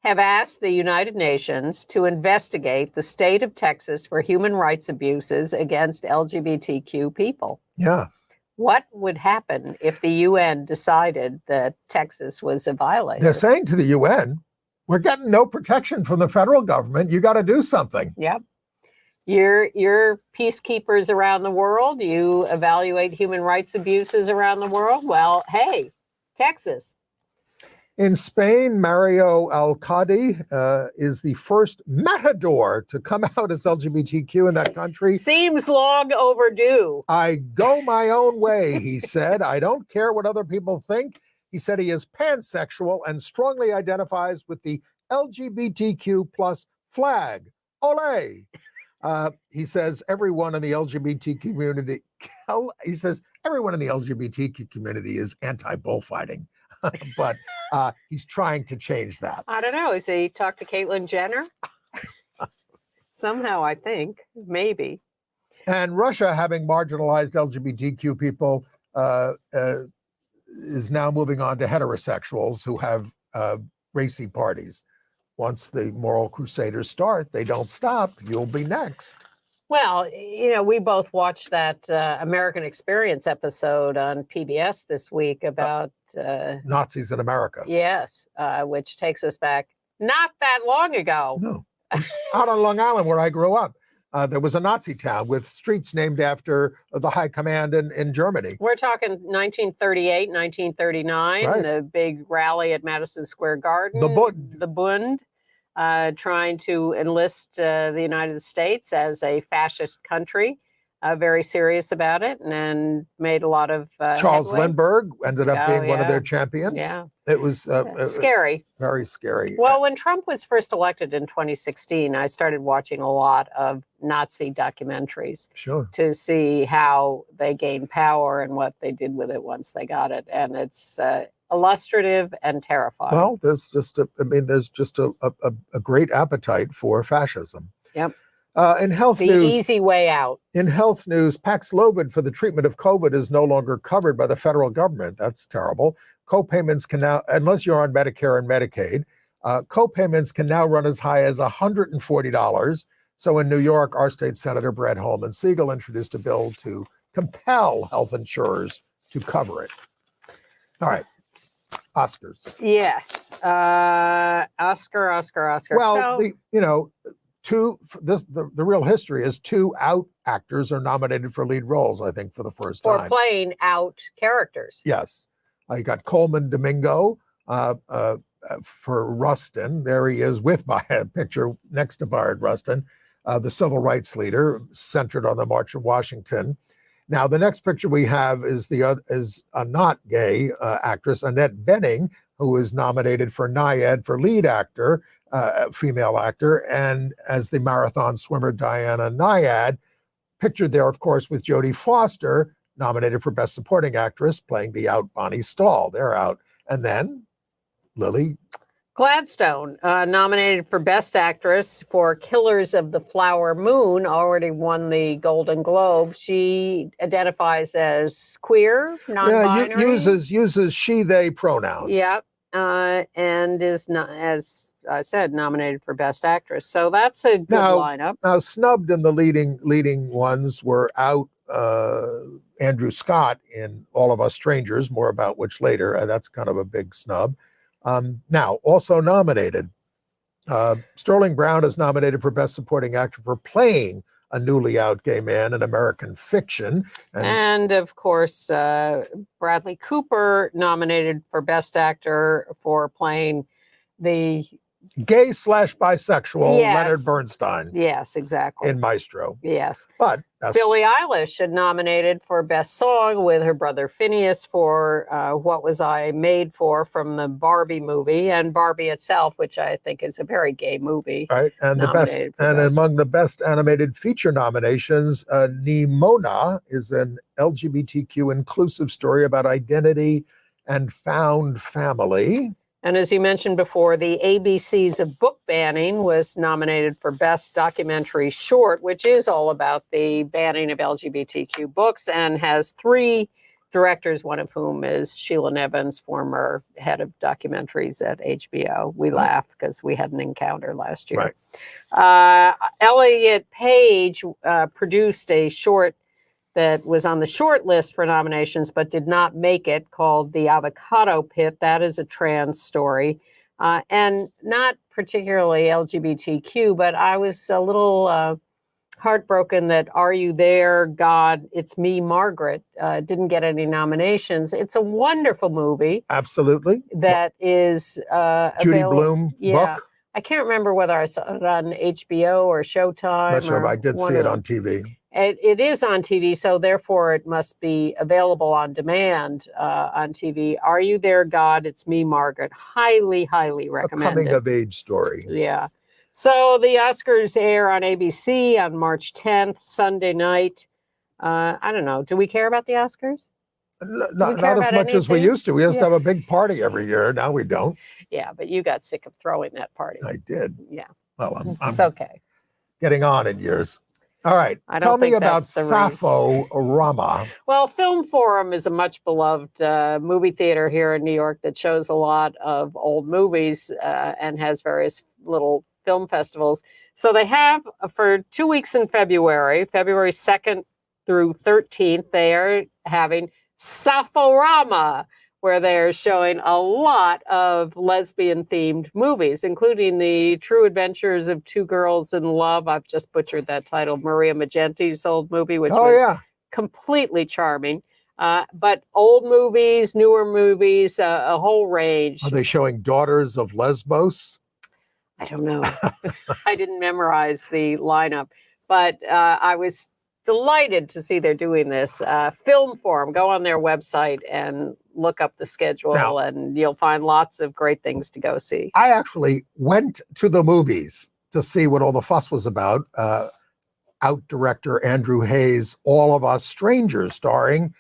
have asked the United Nations to investigate the state of Texas for human rights abuses against LGBTQ people. Yeah. What would happen if the UN decided that Texas was a violator? They're saying to the UN, we're getting no protection from the federal government. You got to do something. Yep. You're peacekeepers around the world. You evaluate human rights abuses around the world. Well, hey, Texas. In Spain, Mario Alcalde is the first matador to come out as LGBTQ in that country. Seems long overdue. I go my own way, he said. I don't care what other people think. He said he is pansexual and strongly identifies with the LGBTQ plus flag. Ole! He says everyone in the LGBT community. He says everyone in the LGBTQ community is anti-bullfighting. But he's trying to change that. I don't know. Has he talked to Caitlyn Jenner? Somehow, I think. Maybe. And Russia, having marginalized LGBTQ people, is now moving on to heterosexuals who have racy parties. Once the moral crusaders start, they don't stop. You'll be next. Well, we both watched that American Experience episode on PBS this week about Nazis in America. Yes, which takes us back not that long ago. No. Out on Long Island, where I grew up, there was a Nazi town with streets named after the high command in Germany. We're talking 1938, 1939, Right. The big rally at Madison Square Garden. The Bund. Trying to enlist the United States as a fascist country. very serious about it and made a lot of Charles headway. Lindbergh ended up Oh, being one of yeah. their champions. Yeah. It was Scary. very scary. Well, when Trump was first elected in 2016, I started watching a lot of Nazi documentaries Sure. to see how they gained power and what they did with it once they got it. And it's illustrative and terrifying. Well, there's just a great appetite for fascism. Yep. In health The news, easy way out. in health news, Paxlovid for the treatment of COVID is no longer covered by the federal government. That's terrible. Co-payments can now, unless you're on Medicare and Medicaid, co-payments can now run as high as $140. So in New York, our state senator Brent Holman Siegel introduced a bill to compel health insurers to cover it. All right, Oscars. Yes. Oscar. Well, the real history is 2 out actors are nominated for lead roles, I think, for the first for time. playing out characters. Yes. You got Coleman Domingo for Rustin. There he is with a picture next to Bayard Rustin, the civil rights leader centered on the March on Washington. Now, the next picture we have is a not gay actress, Annette Bening, who is nominated for Naiad for lead actor, female actor, and as the marathon swimmer Diana Naiad, pictured there, of course, with Jodie Foster, nominated for Best Supporting Actress, playing the out Bonnie Stahl. They're out. And then Lily Gladstone, nominated for Best Actress for Killers of the Flower Moon, already won the Golden Globe. She identifies as queer, non-binary. uses she, they pronouns. Yep. And is not, as I said, nominated for Best Actress. So that's a good lineup. Now, snubbed in the leading ones were out Andrew Scott in All of Us Strangers, more about which later. That's kind of a big snub. Now, also nominated, Sterling Brown is nominated for Best Supporting Actor for playing a newly out gay man in American Fiction. And of course, Bradley Cooper nominated for Best Actor for playing the gay/bisexual Leonard Bernstein. Yes, exactly. In Maestro. Yes. But Billie Eilish had nominated for Best Song with her brother Phineas for What Was I Made For from the Barbie movie, and Barbie itself, which I think is a very gay movie. Right. And among the best animated feature nominations, Nimona is an LGBTQ inclusive story about identity and found family. And as you mentioned before, the ABCs of Book Banning was nominated for Best Documentary Short, which is all about the banning of LGBTQ books and has 3 directors, one of whom is Sheila Nevins, former head of documentaries at HBO. We laugh because we had an encounter last year. Right. Elliot Page produced a short that was on the short list for nominations, but did not make it, called The Avocado Pit. That is a trans story, and not particularly LGBTQ, but I was a little heartbroken that Are You There, God, It's Me, Margaret, didn't get any nominations. It's a wonderful movie. Absolutely. That is Judy Blume book. I can't remember whether I saw it on HBO or Showtime. Not sure, but I did see it on TV. It is on TV, so therefore it must be available on demand on TV. Are You There, God? It's Me, Margaret. Highly, highly recommended. A coming-of-age story. Yeah. So the Oscars air on ABC on March 10th, Sunday night. I don't know. Do we care about the Oscars? Not as much as we used to. We used to have a big party every year. Now we don't. Yeah, but you got sick of throwing that party. I did. Yeah. Well, it's okay. Getting on in years. All right. Tell me about Sappho Rama. Well, Film Forum is a much beloved movie theater here in New York that shows a lot of old movies and has various little film festivals. So they have for 2 weeks in February 2nd through 13th, they are having Sappho Rama, where they're showing a lot of lesbian-themed movies, including The True Adventures of Two Girls in Love. I've just butchered that title. Maria Magenti's old movie, which was completely charming. But old movies, newer movies, a whole range. Are they showing Daughters of Lesbos? I don't know. I didn't memorize the lineup. But I was delighted to see they're doing this. Film Forum, go on their website and look up the schedule, Now, and you'll find lots of great things to go see. I actually went to the movies to see what all the fuss was about. Out director Andrew Hayes' All of Us Strangers, starring,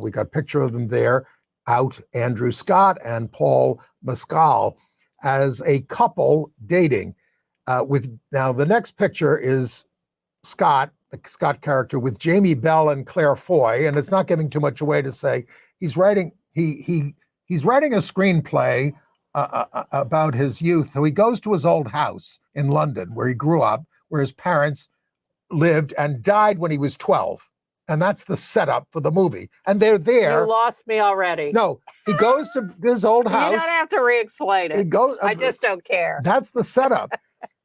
we got a picture of them there, Out Andrew Scott and Paul Mescal as a couple dating. Now the next picture is Scott, the Scott character, with Jamie Bell and Claire Foy, and it's not giving too much away to say he's writing he's writing a screenplay about his youth. So he goes to his old house in London where he grew up, where his parents lived and died when he was 12. And that's the setup for the movie. And they're there. You lost me already. No, he goes to his old house. You don't have to re-explain He it. goes. I just don't care. That's the setup.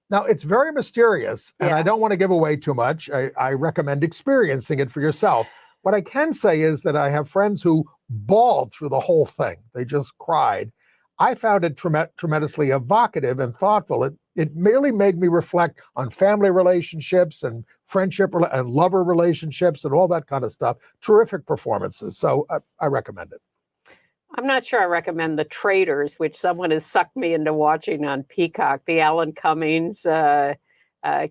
Now, it's very mysterious, and Yeah. I don't want to give away too much. I recommend experiencing it for yourself. What I can say is that I have friends who bawled through the whole thing. They just cried. I found it tremendously evocative and thoughtful. It merely made me reflect on family relationships and friendship and lover relationships and all that kind of stuff. Terrific performances. So I recommend it. I'm not sure I recommend The Traitors, which someone has sucked me into watching on Peacock, the Alan Cummings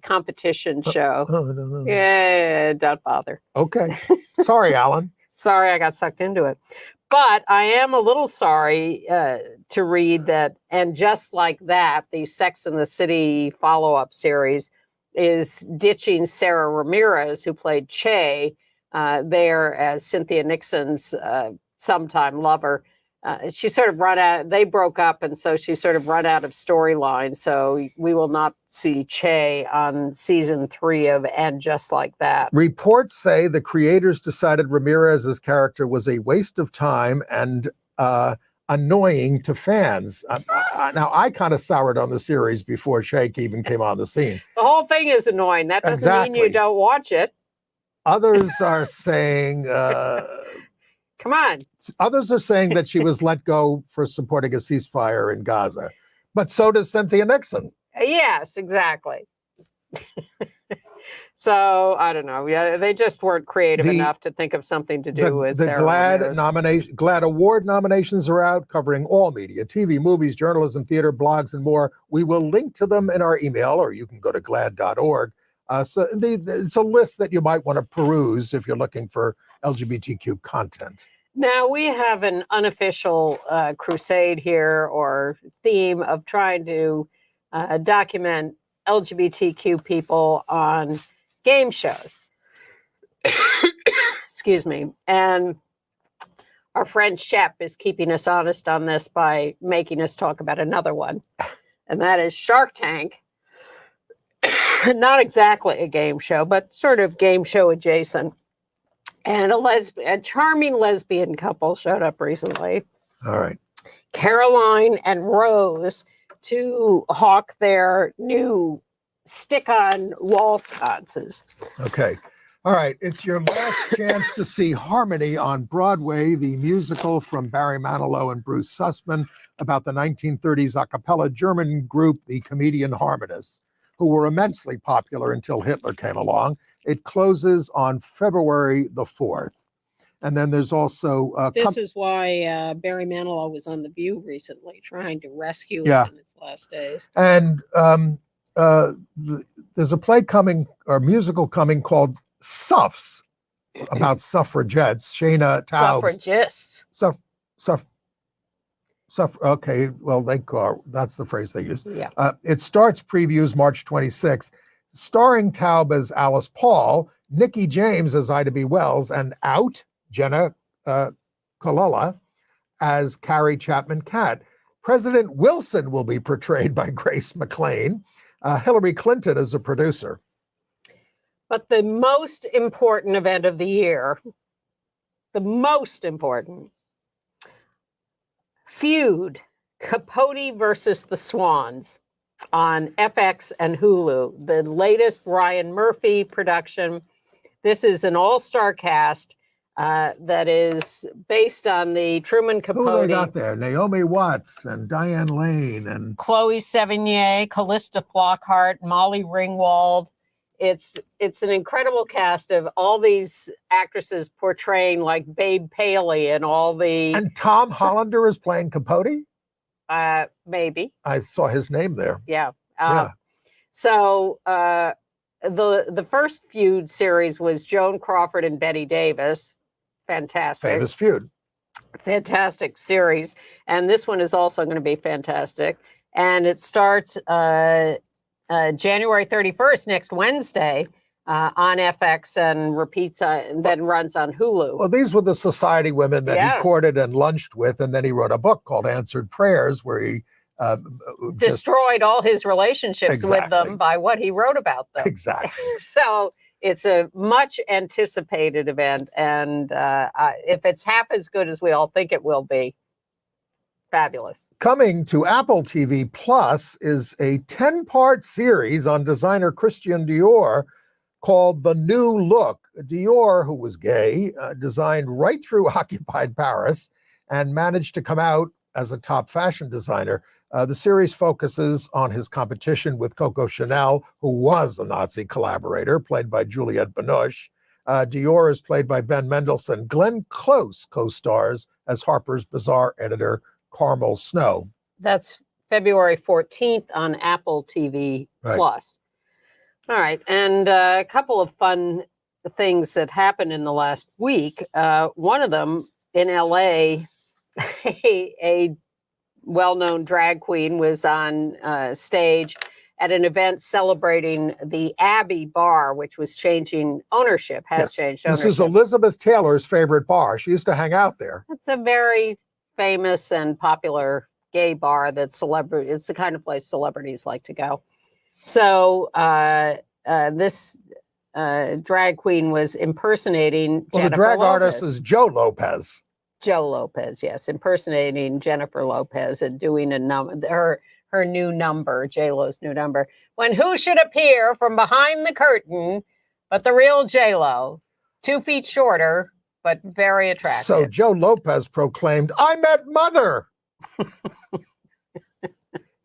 competition show. Oh, no. Yeah, don't bother. Okay. Sorry, Alan. Sorry, I got sucked into it. But I am a little sorry to read that, and just like that, the Sex and the City follow-up series is ditching Sarah Ramirez, who played Che there as Cynthia Nixon's sometime lover. She sort of they broke up, and so she sort of run out of storyline. So we will not see Che on season 3 of And Just Like That. Reports say the creators decided Ramirez's character was a waste of time and annoying to fans. Now, I kind of soured on the series before Shake even came on the scene. The whole thing is annoying. That doesn't mean you don't watch it. Others are saying... Come on. Others are saying that she was let go for supporting a ceasefire in Gaza. But so does Cynthia Nixon. Yes, exactly. So, I don't know. Yeah, they just weren't creative enough to think of something to do with the Sarah Ramirez. GLAAD award nominations are out, covering all media, TV, movies, journalism, theater, blogs, and more. We will link to them in our email, or you can go to glad.org. So it's a list that you might want to peruse if you're looking for LGBTQ content. Now, we have an unofficial crusade here, or theme, of trying to document LGBTQ people on game shows. Excuse me. And our friend Shep is keeping us honest on this by making us talk about another one, and that is Shark Tank. Not exactly a game show, but sort of game show adjacent. And a charming lesbian couple showed up recently. All right. Caroline and Rose, to hawk their new stick-on wall sconces. Okay. All right. It's your last chance to see Harmony on Broadway, the musical from Barry Manilow and Bruce Sussman about the 1930s a cappella German group, the Comedian Harmonists, who were immensely popular until Hitler came along. It closes on February the 4th. And then there's also... this is why Barry Manilow was on The View recently, trying to rescue it in its last days. And there's a play coming, or musical coming, called Suffs, about suffragettes. Shayna Taubes. Suffragists. Okay, well, that's the phrase they use. Yeah. It starts previews March 26th, starring Taub as Alice Paul, Nikki James as Ida B. Wells, and Out, Jenna Colella as Carrie Chapman Catt. President Wilson will be portrayed by Grace McLean. Hillary Clinton is a producer. But the most important event of the year, the most important, Feud, Capote versus the Swans on FX and Hulu, the latest Ryan Murphy production. This is an all-star cast that is based on the Truman Capote. Who they got there? Naomi Watts and Diane Lane and Chloe Sevigny, Callista Flockhart, Molly Ringwald, it's an incredible cast of all these actresses portraying like Babe Paley and all the And Tom Hollander is playing Capote? maybe. I saw his name there. Yeah. Yeah. So the first feud series was Joan Crawford and Betty Davis. Fantastic. Famous feud. Fantastic series. And this one is also going to be fantastic. And it starts January 31st, next Wednesday, on FX and repeats and then runs on Hulu. Well, these were the society women that Yes. he courted and lunched with, and then he wrote a book called Answered Prayers, where he Destroyed all his relationships with Exactly. them by what he wrote about them. Exactly. So it's a much anticipated event. And if it's half as good as we all think it will be, fabulous. Coming to Apple TV Plus is a 10-part series on designer Christian Dior called The New Look. Dior, who was gay, designed right through occupied Paris and managed to come out as a top fashion designer. The series focuses on his competition with Coco Chanel, who was a Nazi collaborator, played by Juliette Binoche. Dior is played by Ben Mendelsohn. Glenn Close co-stars as Harper's Bazaar editor Carmel Snow. That's February 14th on Apple TV Right. Plus. All right. And a couple of fun things that happened in the last week. One of them in LA, a well-known drag queen was on stage at an event celebrating the Abbey Bar, which was changing ownership, has Yes. changed This ownership. is Elizabeth Taylor's favorite bar. She used to hang out there. It's a very famous and popular gay bar that's it's the kind of place celebrities like to go. So this drag queen was impersoning Well, Jennifer the drag Lopez. artist is Joe Lopez. Joe Lopez, yes, impersonating Jennifer Lopez and doing her new number, J-Lo's new number. When who should appear from behind the curtain but the real J-Lo, 2 feet shorter, but very attractive. So Joe Lopez proclaimed, "I met Mother."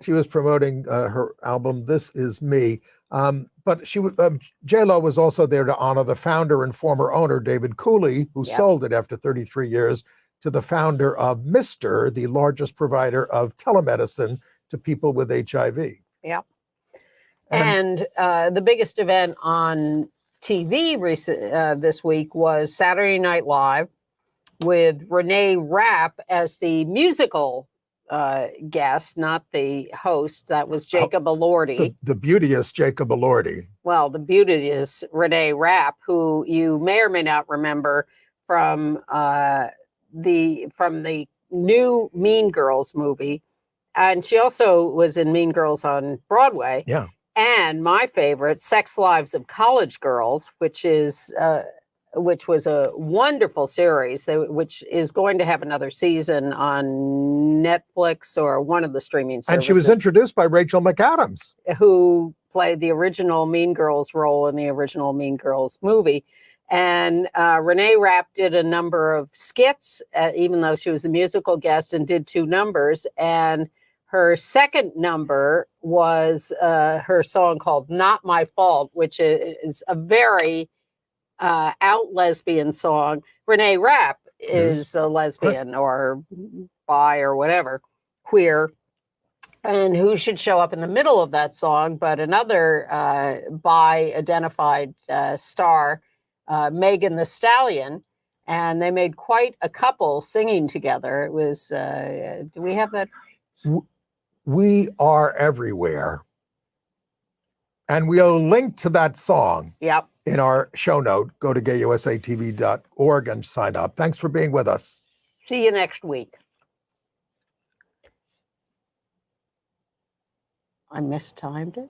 She was promoting her album, This Is Me. But J-Lo was also there to honor the founder and former owner, David Cooley, who sold it after 33 years to the founder of Mr., the largest provider of telemedicine to people with HIV. Yeah. And the biggest event on TV this week was Saturday Night Live with Renee Rapp as the musical guest, not the host. That was Jacob Elordi. The beauteous Jacob Elordi. Well, the beauteous Renee Rapp, who you may or may not remember from the new Mean Girls movie. And she also was in Mean Girls on Broadway. Yeah. And my favorite, Sex Lives of College Girls, which was a wonderful series, which is going to have another season on Netflix or one of the streaming services. And she was introduced by Rachel McAdams, who played the original Mean Girls role in the original Mean Girls movie. And Renee Rapp did a number of skits, even though she was the musical guest, and did 2 numbers. And her second number was her song called Not My Fault, which is a very out lesbian song. Renee Rapp is a lesbian or bi or whatever, queer. And who should show up in the middle of that song but another bi identified star, Megan Thee Stallion. And they made quite a couple singing together. It was, do we have that? We Are Everywhere. And we'll link to that song in our show note. Go to gayusatv.org and sign up. Thanks for being with us. See you next week. I mistimed it.